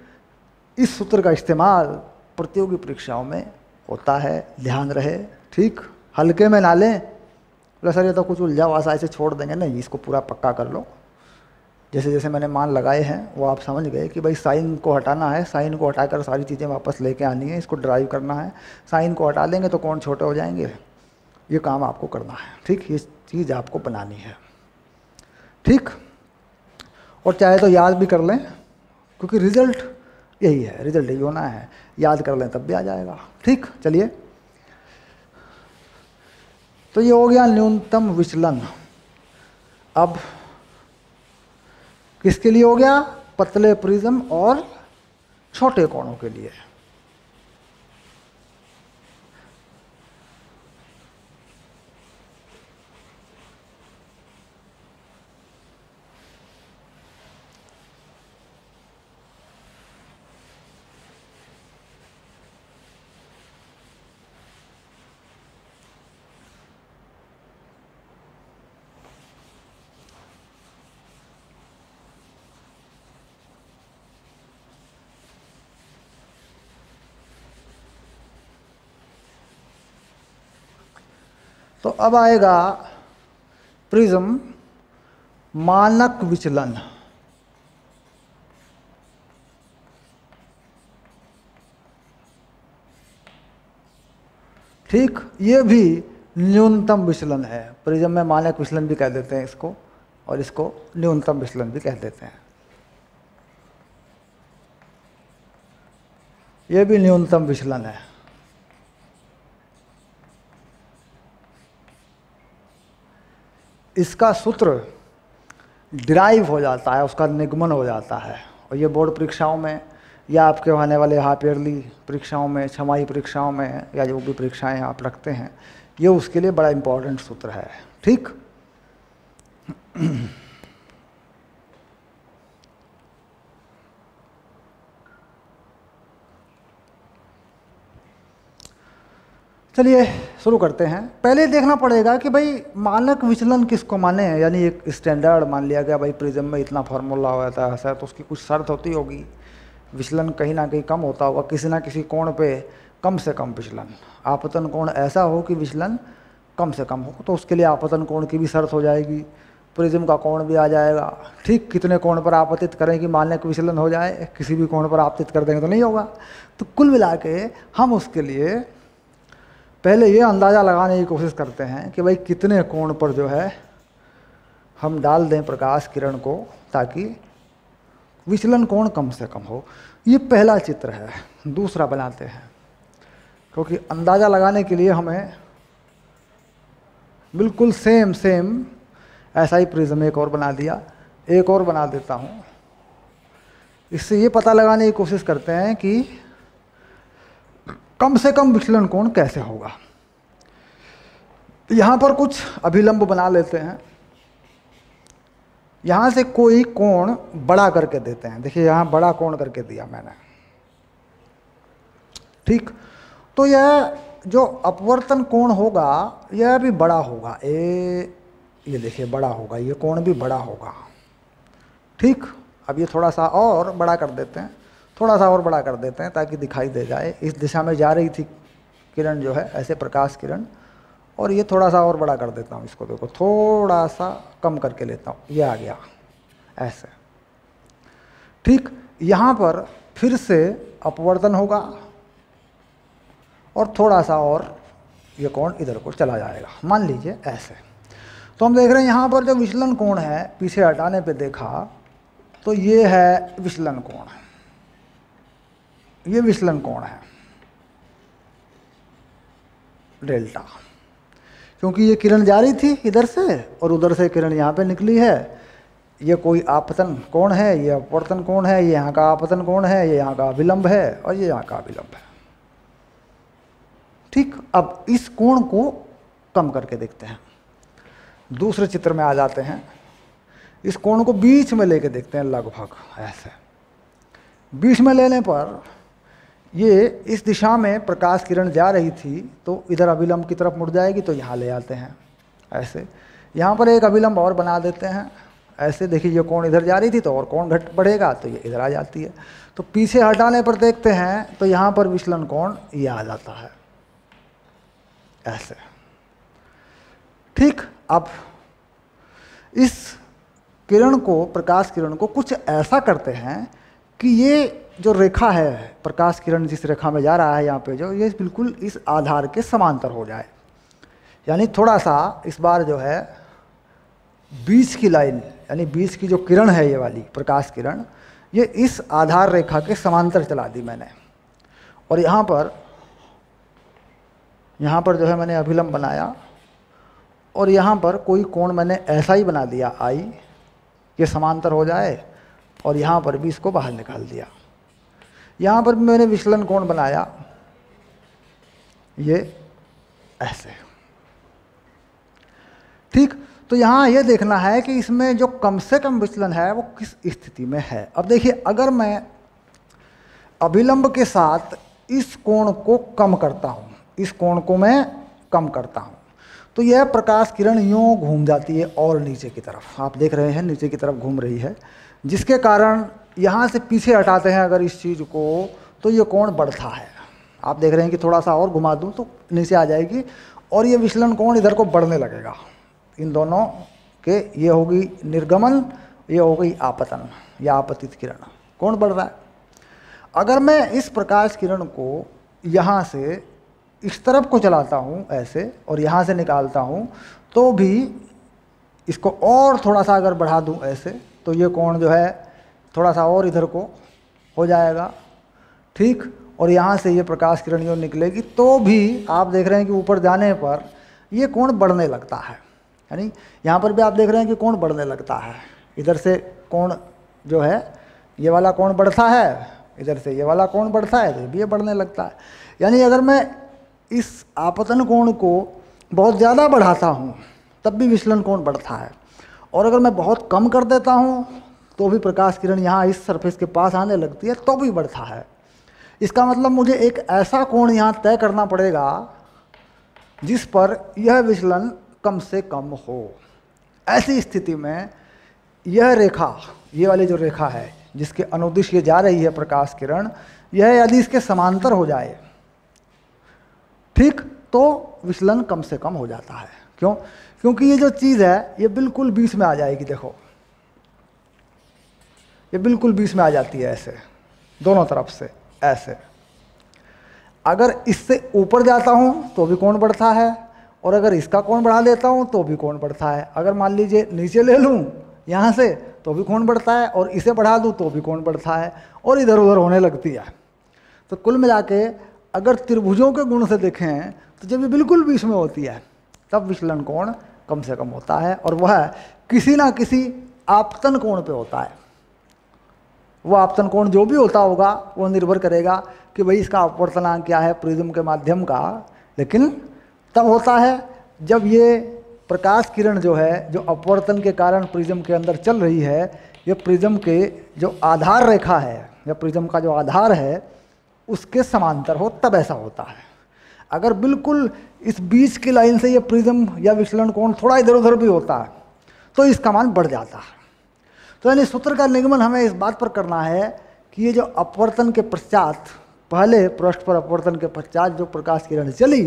इस सूत्र का इस्तेमाल प्रतियोगी परीक्षाओं में होता है, ध्यान रहे, ठीक। हल्के में ना लें, बोले सर ये तो कुछ उलझा हुआ सा ऐसे छोड़ देंगे, नहीं, इसको पूरा पक्का कर लो। जैसे जैसे मैंने मान लगाए हैं वो आप समझ गए कि भाई साइन को हटाना है, साइन को हटाकर सारी चीज़ें वापस लेके आनी है, इसको ड्राइव करना है। साइन को हटा देंगे तो कोण छोटे हो जाएंगे, ये काम आपको करना है, ठीक। ये चीज़ आपको बनानी है, ठीक। और चाहे तो याद भी कर लें क्योंकि रिजल्ट यही है, रिजल्ट यही होना है, याद कर लें तब भी आ जाएगा, ठीक। चलिए, तो ये हो गया न्यूनतम विचलन। अब किसके लिए हो गया? पतले प्रिज्म और छोटे कोणों के लिए। तो अब आएगा प्रिज्म मानक विचलन। ठीक, ये भी न्यूनतम विचलन है। प्रिज्म में मानक विचलन भी कह देते हैं इसको, और इसको न्यूनतम विचलन भी कह देते हैं। ये भी न्यूनतम विचलन है। इसका सूत्र डिराइव हो जाता है, उसका निगमन हो जाता है, और ये बोर्ड परीक्षाओं में या आपके आने वाले हाफ ईयरली परीक्षाओं में, छमाही परीक्षाओं में, या जो भी परीक्षाएं आप रखते हैं, ये उसके लिए बड़ा इम्पोर्टेंट सूत्र है। ठीक। चलिए शुरू करते हैं। पहले देखना पड़ेगा कि भाई मानक विचलन किसको माने हैं, यानी एक स्टैंडर्ड मान लिया गया भाई प्रिज्म में इतना फार्मूला होता है ऐसा, तो उसकी कुछ शर्त होती होगी, विचलन कहीं ना कहीं कम होता होगा किसी ना किसी कोण पे, कम से कम विचलन, आपतन कोण ऐसा हो कि विचलन कम से कम हो, तो उसके लिए आपतन कोण की भी शर्त हो जाएगी, प्रिज्म का कोण भी आ जाएगा। ठीक, कितने कोण पर आपतित करें कि मानक विचलन हो जाए, किसी भी कोण पर आपतित कर देंगे तो नहीं होगा। तो कुल मिला के हम उसके लिए पहले ये अंदाज़ा लगाने की कोशिश करते हैं कि भाई कितने कोण पर जो है हम डाल दें प्रकाश किरण को ताकि विचलन कोण कम से कम हो। ये पहला चित्र है। दूसरा बनाते हैं, क्योंकि अंदाज़ा लगाने के लिए हमें बिल्कुल सेम ऐसा ही प्रिज्म एक और बना दिया, एक और बना देता हूँ। इससे ये पता लगाने की कोशिश करते हैं कि कम से कम विचलन कोण कैसे होगा। यहाँ पर कुछ अभिलंब बना लेते हैं, यहाँ से कोई कोण बड़ा करके देते हैं। देखिए यहाँ बड़ा कोण करके दिया मैंने। ठीक, तो यह जो अपवर्तन कोण होगा यह भी बड़ा होगा, ये देखिए बड़ा होगा, ये कोण भी बड़ा होगा। ठीक, अब ये थोड़ा सा और बड़ा कर देते हैं, थोड़ा सा और बड़ा कर देते हैं ताकि दिखाई दे जाए। इस दिशा में जा रही थी किरण जो है ऐसे, प्रकाश किरण, और ये थोड़ा सा और बड़ा कर देता हूँ इसको। देखो थोड़ा सा कम करके लेता हूँ, ये आ गया ऐसे। ठीक, यहाँ पर फिर से अपवर्तन होगा और थोड़ा सा और ये कोण इधर को चला जाएगा, मान लीजिए ऐसे। तो हम देख रहे हैं यहाँ पर जो विचलन कोण है, पीछे हटाने पे देखा तो ये है विचलन कोण, ये विचलन कोण है डेल्टा, क्योंकि ये किरण जा रही थी इधर से और उधर से किरण यहाँ पे निकली है। ये कोई आपतन कोण है, ये अपवर्तन कोण है, ये यहाँ का आपतन कोण है, ये यहाँ का अभिलंब है और ये यहाँ का अभिलंब है। ठीक, अब इस कोण को कम करके देखते हैं। दूसरे चित्र में आ जाते हैं, इस कोण को बीच में लेके देखते हैं, लगभग ऐसे। बीच में लेने पर ये इस दिशा में प्रकाश किरण जा रही थी तो इधर अभिलंब की तरफ मुड़ जाएगी, तो यहाँ ले आते हैं ऐसे। यहाँ पर एक अभिलंब और बना देते हैं ऐसे। देखिए ये कोण इधर जा रही थी तो और कोण घट बढ़ेगा तो ये इधर आ जाती है। तो पीछे हटाने पर देखते हैं तो यहाँ पर विचलन कोण ये आ जाता है ऐसे। ठीक, अब इस किरण को, प्रकाश किरण को कुछ ऐसा करते हैं कि ये जो रेखा है, प्रकाश किरण जिस रेखा में जा रहा है यहाँ पे जो, ये बिल्कुल इस आधार के समांतर हो जाए। यानी थोड़ा सा इस बार जो है बीच की लाइन, यानी बीच की जो किरण है ये वाली प्रकाश किरण, ये इस आधार रेखा के समांतर चला दी मैंने। और यहाँ पर जो है मैंने अभिलंब बनाया और यहाँ पर कोई कोण मैंने ऐसा ही बना दिया आई, ये समांतर हो जाए, और यहाँ पर भी इसको बाहर निकाल दिया। यहाँ पर भी मैंने विचलन कोण बनाया ये ऐसे। ठीक, तो यहाँ ये देखना है कि इसमें जो कम से कम विचलन है वो किस स्थिति में है। अब देखिए अगर मैं अभिलंब के साथ इस कोण को कम करता हूँ, इस कोण को मैं कम करता हूँ, तो यह प्रकाश किरण यूँ घूम जाती है और नीचे की तरफ, आप देख रहे हैं नीचे की तरफ घूम रही है, जिसके कारण यहाँ से पीछे हटाते हैं अगर इस चीज़ को तो ये कोण बढ़ता है। आप देख रहे हैं कि थोड़ा सा और घुमा दूँ तो नीचे आ जाएगी और ये विचलन कोण इधर को बढ़ने लगेगा। इन दोनों के, ये होगी निर्गमन, ये हो गई आपतन या आपतित किरण, कोण बढ़ रहा है। अगर मैं इस प्रकाश किरण को यहाँ से इस तरफ को चलाता हूँ ऐसे और यहाँ से निकालता हूँ तो भी इसको और थोड़ा सा अगर बढ़ा दूँ ऐसे तो ये कोण जो है थोड़ा सा और इधर को हो जाएगा। ठीक, और यहाँ से ये प्रकाश किरण जो निकलेगी तो भी आप देख रहे हैं कि ऊपर जाने पर ये कोण बढ़ने लगता है। यानी यहाँ पर भी आप देख रहे हैं कि कोण बढ़ने लगता है। इधर से कोण जो है ये वाला कोण बढ़ता है इधर से ये वाला कोण बढ़ता है तो ये भी ये बढ़ने लगता है। यानी अगर मैं इस आपतन कोण को बहुत ज़्यादा बढ़ाता हूँ तब भी विचलन कोण बढ़ता है, और अगर मैं बहुत कम कर देता हूँ तो भी प्रकाश किरण यहाँ इस सरफेस के पास आने लगती है तो भी बढ़ता है। इसका मतलब मुझे एक ऐसा कोण यहाँ तय करना पड़ेगा जिस पर यह विचलन कम से कम हो। ऐसी स्थिति में यह रेखा, ये वाली जो रेखा है जिसके अनुदिश ये जा रही है प्रकाश किरण, यह यदि इसके समांतर हो जाए, ठीक, तो विचलन कम से कम हो जाता है। क्यों? क्योंकि ये जो चीज़ है ये बिल्कुल बीच में आ जाएगी। देखो ये बिल्कुल बीच में आ जाती है, ऐसे दोनों तरफ से ऐसे। अगर इससे ऊपर जाता हूँ तो भी कोण बढ़ता है, और अगर इसका कोण बढ़ा देता हूँ तो भी कोण बढ़ता है। अगर मान लीजिए नीचे ले लूँ यहाँ से तो भी कोण बढ़ता है, और इसे बढ़ा दूँ तो भी कोण बढ़ता है, और इधर उधर होने लगती है। तो कुल मिला के अगर त्रिभुजों के गुण से देखें तो जब ये बिल्कुल बीच में होती है तब विचलन कोण कम से कम होता है, और वह किसी ना किसी आपतन कोण पे होता है। वो आपतन कोण जो भी होता होगा वो निर्भर करेगा कि भाई इसका अपवर्तनांक क्या है प्रिज्म के माध्यम का, लेकिन तब होता है जब ये प्रकाश किरण जो है, जो अपवर्तन के कारण प्रिज्म के अंदर चल रही है, ये प्रिज्म के जो आधार रेखा है या प्रिज्म का जो आधार है उसके समांतर हो, तब ऐसा होता है। अगर बिल्कुल इस बीच की लाइन से ये प्रिज्म या विचलन कोण थोड़ा इधर उधर भी होता है तो इसका मान बढ़ जाता है। तो यानी सूत्र का निगमन हमें इस बात पर करना है कि ये जो अपवर्तन के पश्चात, पहले पृष्ठ पर अपवर्तन के पश्चात जो प्रकाश किरण चली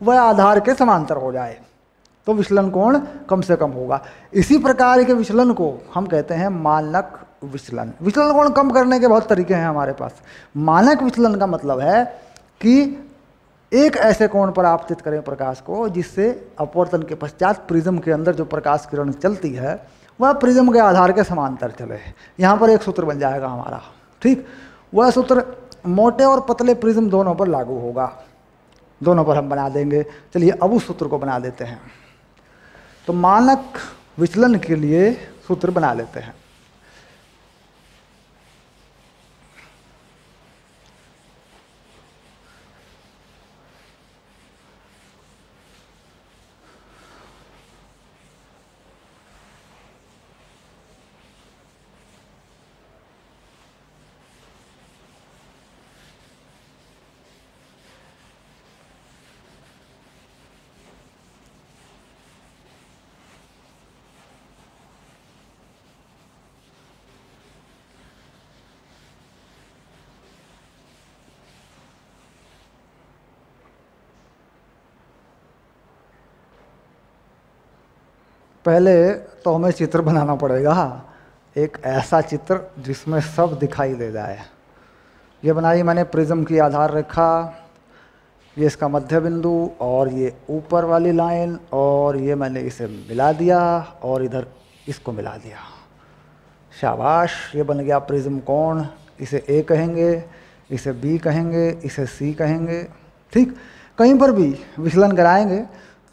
वह आधार के समांतर हो जाए तो विचलन कोण कम से कम होगा। इसी प्रकार के विचलन को हम कहते हैं मानक विचलन। विचलन कोण कम करने के बहुत तरीके हैं हमारे पास। मानक विचलन का मतलब है कि एक ऐसे कोण पर आपतित करें प्रकाश को जिससे अपवर्तन के पश्चात प्रिज्म के अंदर जो प्रकाश किरण चलती है वह प्रिज्म के आधार के समांतर चले। यहाँ पर एक सूत्र बन जाएगा हमारा, ठीक। वह सूत्र मोटे और पतले प्रिज्म दोनों पर लागू होगा, दोनों पर हम बना देंगे। चलिए अब उस सूत्र को बना देते हैं। तो मानक विचलन के लिए सूत्र बना लेते हैं। पहले तो हमें चित्र बनाना पड़ेगा, एक ऐसा चित्र जिसमें सब दिखाई दे जाए। ये बनाई मैंने प्रिज्म की आधार रेखा, ये इसका मध्य बिंदु और ये ऊपर वाली लाइन, और ये मैंने इसे मिला दिया और इधर इसको मिला दिया। शाबाश, ये बन गया प्रिज्म कोण। इसे ए कहेंगे, इसे बी कहेंगे, इसे सी कहेंगे, ठीक। कहीं पर भी विचलन कराएंगे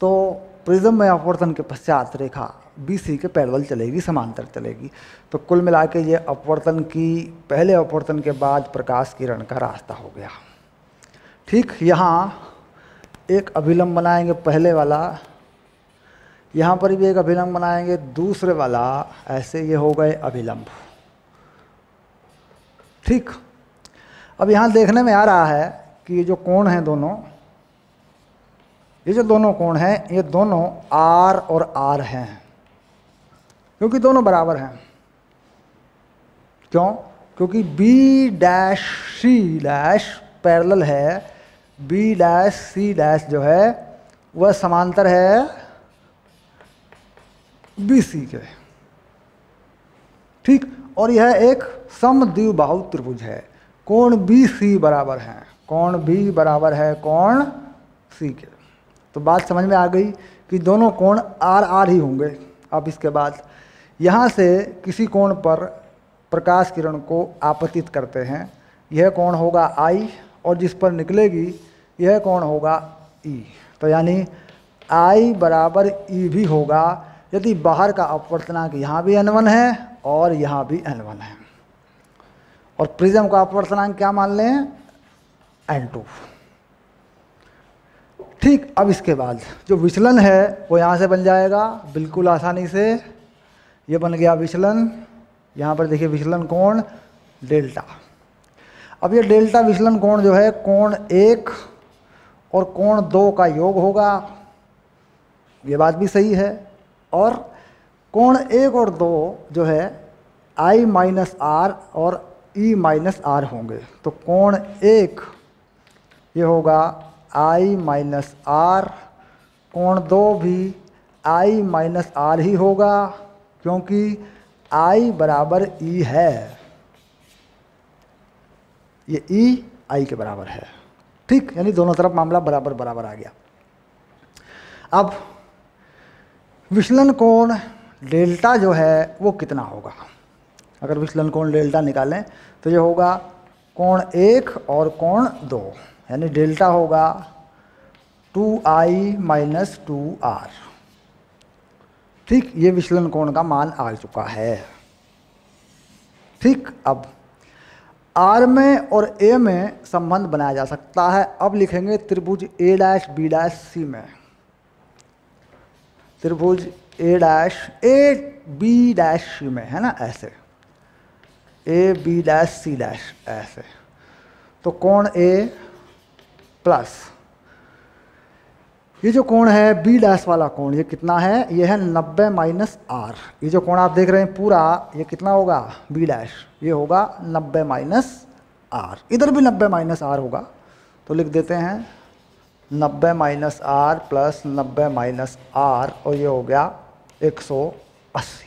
तो प्रिज्म में अपवर्तन के पश्चात रेखा BC के पैरेलल चलेगी, समांतर चलेगी। तो कुल मिला के ये अपवर्तन की, पहले अपवर्तन के बाद प्रकाश किरण का रास्ता हो गया, ठीक। यहाँ एक अभिलंब बनाएंगे पहले वाला, यहाँ पर भी एक अभिलंब बनाएंगे दूसरे वाला, ऐसे ये हो गए अभिलंब, ठीक। अब यहाँ देखने में आ रहा है कि ये जो कोण हैं दोनों, ये जो दोनों कोण हैं ये दोनों R और R हैं, क्योंकि दोनों बराबर हैं। क्यों? क्योंकि B'(C' पैरेलल है, B'(C' जो है वह समांतर है BC के, ठीक। और यह एक समद्विबाहु त्रिभुज है। कोण BC बराबर है, कोण B बराबर है कोण C के। तो बात समझ में आ गई कि दोनों कोण R ही होंगे। अब इसके बाद यहाँ से किसी कोण पर प्रकाश किरण को आपतित करते हैं, यह कोण होगा I, और जिस पर निकलेगी यह कोण होगा E। तो यानी I बराबर E भी होगा यदि बाहर का अपवर्तनांक यहाँ भी N1 है और यहाँ भी N1 है। और प्रिज्म का अपवर्तनांक क्या मान लें, n2। ठीक, अब इसके बाद जो विचलन है वो यहाँ से बन जाएगा बिल्कुल आसानी से। ये बन गया विचलन, यहाँ पर देखिए विचलन कोण डेल्टा। अब ये डेल्टा विचलन कोण जो है कोण 1 और कोण 2 का योग होगा, ये बात भी सही है। और कोण 1 और 2 जो है I माइनस आर और E माइनस आर होंगे। तो कोण 1 ये होगा I माइनस आर, कोण 2 भी I माइनस आर ही होगा, क्योंकि I बराबर E है, ये E I के बराबर है। ठीक, यानी दोनों तरफ मामला बराबर बराबर आ गया। अब विचलन कोण डेल्टा जो है वो कितना होगा, अगर विचलन कोण डेल्टा निकालें तो ये होगा कोण 1 और कोण 2, यानी डेल्टा होगा 2I माइनस 2R। ठीक, ये विचलन कोण का मान आ चुका है। ठीक, अब R में और A में संबंध बनाया जा सकता है। अब लिखेंगे त्रिभुज A dash B dash C में, त्रिभुज A dash A B dash C में, है ना, ऐसे A B dash C dash ऐसे। तो कोण A प्लस ये जो कोण है B डैश वाला कोण, ये कितना है, ये है 90 माइनस R। ये जो कोण आप देख रहे हैं पूरा, ये कितना होगा B डैश, ये होगा 90 माइनस R। इधर भी 90 माइनस R होगा, तो लिख देते हैं 90 minus R plus 90 minus R, और ये हो गया 180।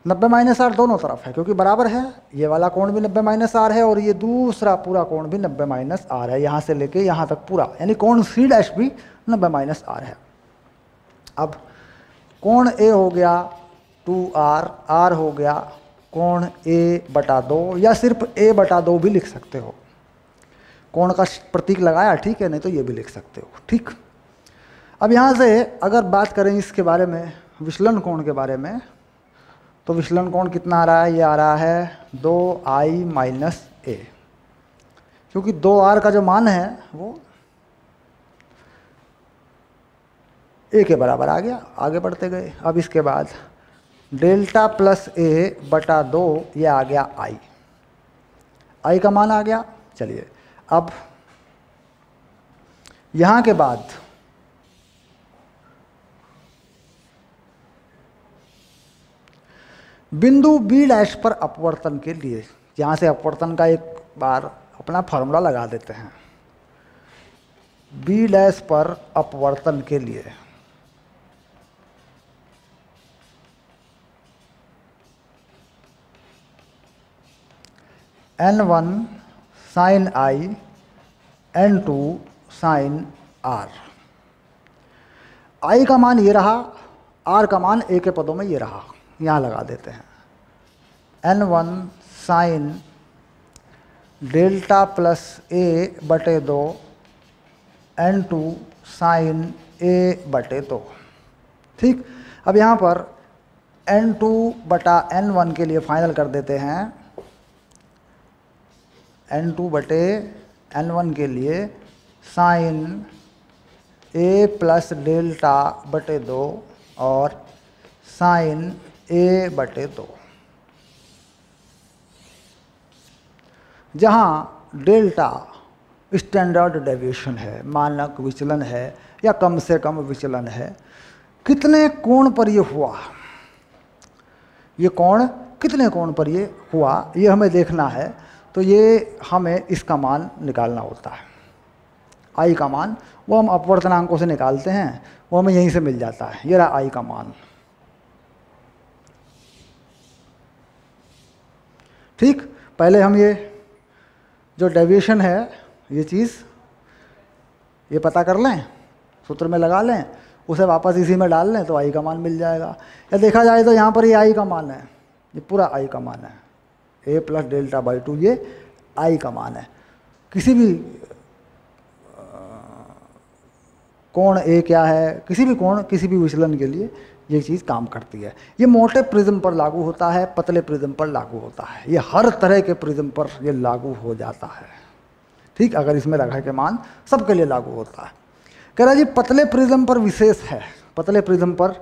90 माइनस R दोनों तरफ है क्योंकि बराबर है, ये वाला कोण भी 90 माइनस R है और ये दूसरा पूरा कोण भी 90 माइनस R है, यहाँ से लेके यहाँ तक पूरा, यानी कोण C डैश भी 90 माइनस R है। अब कोण A हो गया 2R, R हो गया कोण A बटा 2, या सिर्फ A बटा 2 भी लिख सकते हो, कोण का प्रतीक लगाया, ठीक है, नहीं तो ये भी लिख सकते हो। ठीक, अब यहाँ से अगर बात करें इसके बारे में, विचलन कोण के बारे में, तो विचलन कोण कितना आ रहा है, ये आ रहा है 2I माइनस A, क्योंकि 2R का जो मान है वो A के बराबर आ गया। आगे बढ़ते गए, अब इसके बाद डेल्टा प्लस A बटा 2, ये आ गया I का मान आ गया। चलिए, अब यहाँ के बाद बिंदु B डैश पर अपवर्तन के लिए, यहाँ से अपवर्तन का एक बार अपना फॉर्मूला लगा देते हैं। B डैश पर अपवर्तन के लिए N1 sine I, N2 sine R। I का मान ये रहा, R का मान A के पदों में ये रहा, यहाँ लगा देते हैं। N1 sine delta plus A बटे 2, N2 साइन A बटे 2। ठीक, अब यहाँ पर N2 बटा N1 के लिए फाइनल कर देते हैं। N2 बटे N1 के लिए साइन A प्लस डेल्टा बटे 2 और साइन A बटे 2, जहाँ डेल्टा स्टैंडर्ड डेविएशन है, मानक विचलन है या कम से कम विचलन है, कितने कोण पर ये हुआ, ये कोण कितने कोण पर ये हुआ, ये हमें देखना है। तो ये हमें इसका मान निकालना होता है, I का मान, वो हम अपवर्तनांकों से निकालते हैं, वो हमें यहीं से मिल जाता है। ये रहा I का मान। ठीक, पहले हम ये जो डेविएशन है, ये चीज़ ये पता कर लें, सूत्र में लगा लें, उसे वापस इसी में डाल लें तो I का मान मिल जाएगा। या देखा जाए तो यहाँ पर ये I का मान है, ये पूरा I का मान है, A प्लस डेल्टा बाई 2, ये I का मान है। किसी भी कोण A क्या है, किसी भी कोण, किसी भी विचलन के लिए ये चीज़ काम करती है। ये मोटे प्रिज्म पर लागू होता है, पतले प्रिज्म पर लागू होता है, ये हर तरह के प्रिज्म पर ये लागू हो जाता है। ठीक, अगर इसमें रखा के मान सबके लिए लागू होता है। कह रहा जी पतले प्रिज्म पर विशेष है, पतले प्रिज्म पर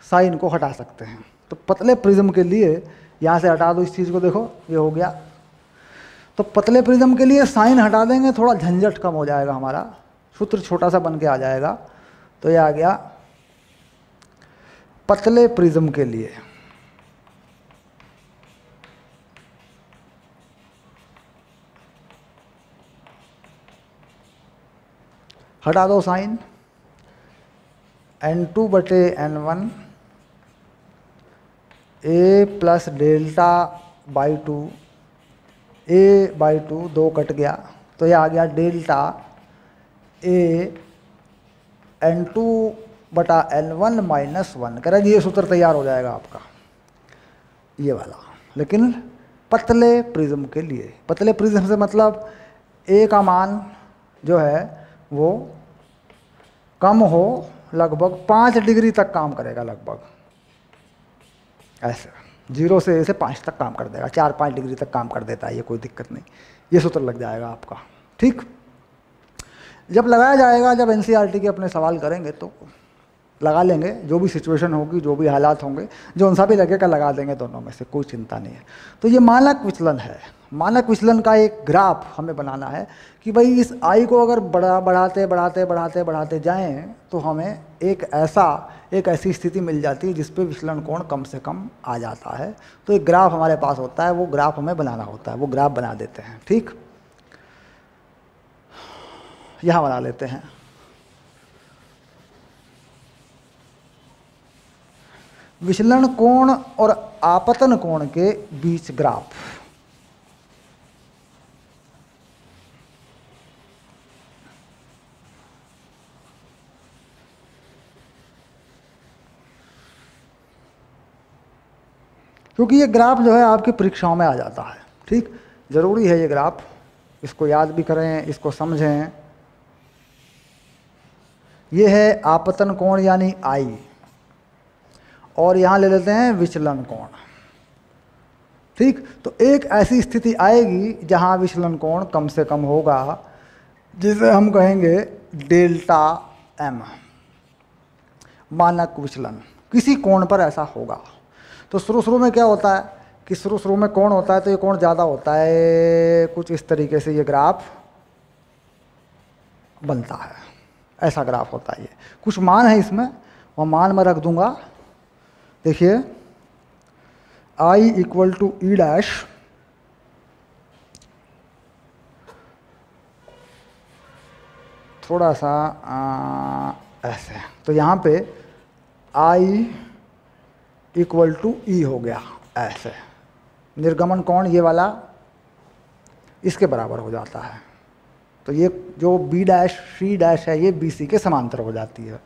साइन को हटा सकते हैं। तो पतले प्रिज्म के लिए यहाँ से हटा दो इस चीज़ को, देखो ये हो गया। तो पतले प्रिज्म के लिए साइन हटा देंगे, थोड़ा झंझट कम हो जाएगा, हमारा सूत्र छोटा सा बन के आ जाएगा। तो ये आ गया पतले प्रिज्म के लिए हटा दो साइन, n2 बटे n1 a plus delta by 2, a by 2 2 cut गया, तो ये आ गया डेल्टा a n2 बटा n1 माइनस 1। कह रहा जी ये सूत्र तैयार हो जाएगा आपका, ये वाला। लेकिन पतले प्रिज्म के लिए, पतले प्रिज्म से मतलब a का मान जो है वो कम हो, लगभग 5 डिग्री तक काम करेगा, लगभग ऐसे 0 से 5 तक काम कर देगा, 4-5 डिग्री तक काम कर देता है, ये कोई दिक्कत नहीं। ये सूत्र लग जाएगा आपका। ठीक, जब लगाया जाएगा, जब एनसीईआरटी के अपने सवाल करेंगे तो लगा लेंगे, जो भी सिचुएशन होगी, जो भी हालात होंगे, जो उनसा भी लगेगा लगा देंगे, दोनों में से कोई चिंता नहीं है। तो ये मानक विचलन है। मानक विचलन का एक ग्राफ हमें बनाना है कि भाई इस आई को अगर बढ़ाते जाएं तो हमें एक ऐसी स्थिति मिल जाती है जिस पे विचलन कोण कम से कम आ जाता है। तो एक ग्राफ हमारे पास होता है, वो ग्राफ हमें बनाना होता है, वो ग्राफ बना देते हैं। ठीक, यहाँ बना लेते हैं। विचलन कोण और आपतन कोण के बीच ग्राफ। क्योंकि ये ग्राफ जो है आपकी परीक्षाओं में आ जाता है। ठीक, जरूरी है ये ग्राफ, इसको याद भी करें, इसको समझें। ये है आपतन कोण यानी आई, और यहाँ ले लेते हैं विचलन कोण। ठीक, तो एक ऐसी स्थिति आएगी जहाँ विचलन कोण कम से कम होगा, जिसे हम कहेंगे डेल्टा एम, मानक विचलन। किसी कोण पर ऐसा होगा। तो शुरू में क्या होता है कि शुरू में कोण होता है, तो ये कोण ज़्यादा होता है, कुछ इस तरीके से ये ग्राफ बनता है, ऐसा ग्राफ होता है। ये कुछ मान है इसमें, वो मान मैं रख दूंगा। देखिए I equal to E dash, थोड़ा सा ऐसे, तो यहाँ पे I इक्वल टू ई हो गया ऐसे। निर्गमन कोण ये वाला इसके बराबर हो जाता है। तो ये जो बी डैश सी डैश है, ये बी सी के समांतर हो जाती है।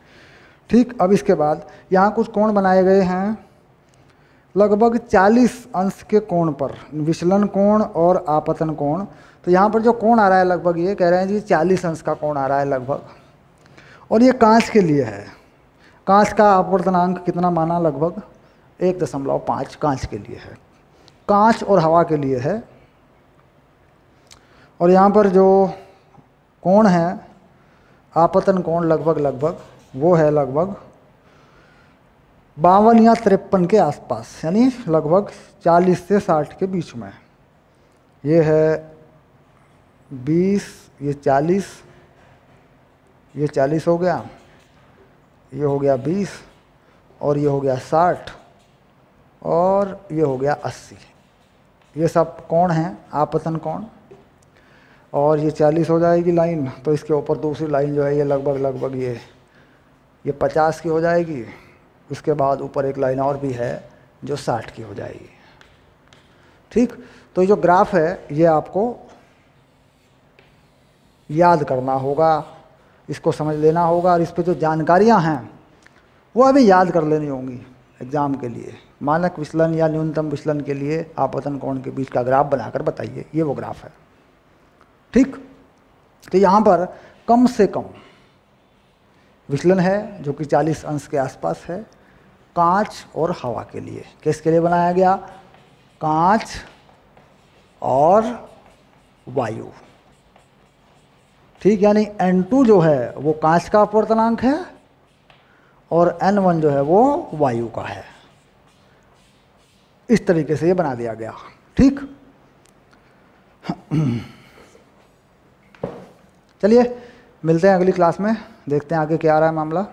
ठीक, अब इसके बाद यहाँ कुछ कोण बनाए गए हैं लगभग 40 अंश के कोण पर, विचलन कोण और आपतन कोण। तो यहाँ पर जो कोण आ रहा है लगभग, ये कह रहे हैं जी 40 अंश का कोण आ रहा है लगभग, और ये कांच के लिए है। कांच का अपवर्तनांक कितना माना, लगभग 1.5 कांच के लिए है, कांच और हवा के लिए है। और यहाँ पर जो कोण है आपतन कोण लगभग वो है लगभग 52 या 53 के आसपास, यानी लगभग 40 से 60 के बीच में। ये है 20, ये 40, ये 40 हो गया, ये हो गया 20, और ये हो गया 60, और ये हो गया 80। ये सब कोण हैं आपतन कोण। और ये 40 हो जाएगी लाइन, तो इसके ऊपर दूसरी लाइन जो है ये लगभग ये 50 की हो जाएगी। उसके बाद ऊपर एक लाइन और भी है जो 60 की हो जाएगी। ठीक, तो ये जो ग्राफ है ये आपको याद करना होगा, इसको समझ लेना होगा, और इस पे जो जानकारियां हैं वो अभी याद कर लेनी होंगी एग्ज़ाम के लिए। मानक विचलन या न्यूनतम विचलन के लिए आपतन कोण के बीच का ग्राफ बनाकर बताइए, ये वो ग्राफ है। ठीक, तो यहाँ पर कम से कम विचलन है जो कि 40 अंश के आसपास है, कांच और हवा के लिए। किसके लिए बनाया गया? कांच और वायु। ठीक, यानी N2 जो है वो कांच का अपवर्तनांक है और N1 जो है वो वायु का है। इस तरीके से ये बना दिया गया। ठीक, चलिए मिलते हैं अगली क्लास में, देखते हैं आगे क्या आ रहा है मामला।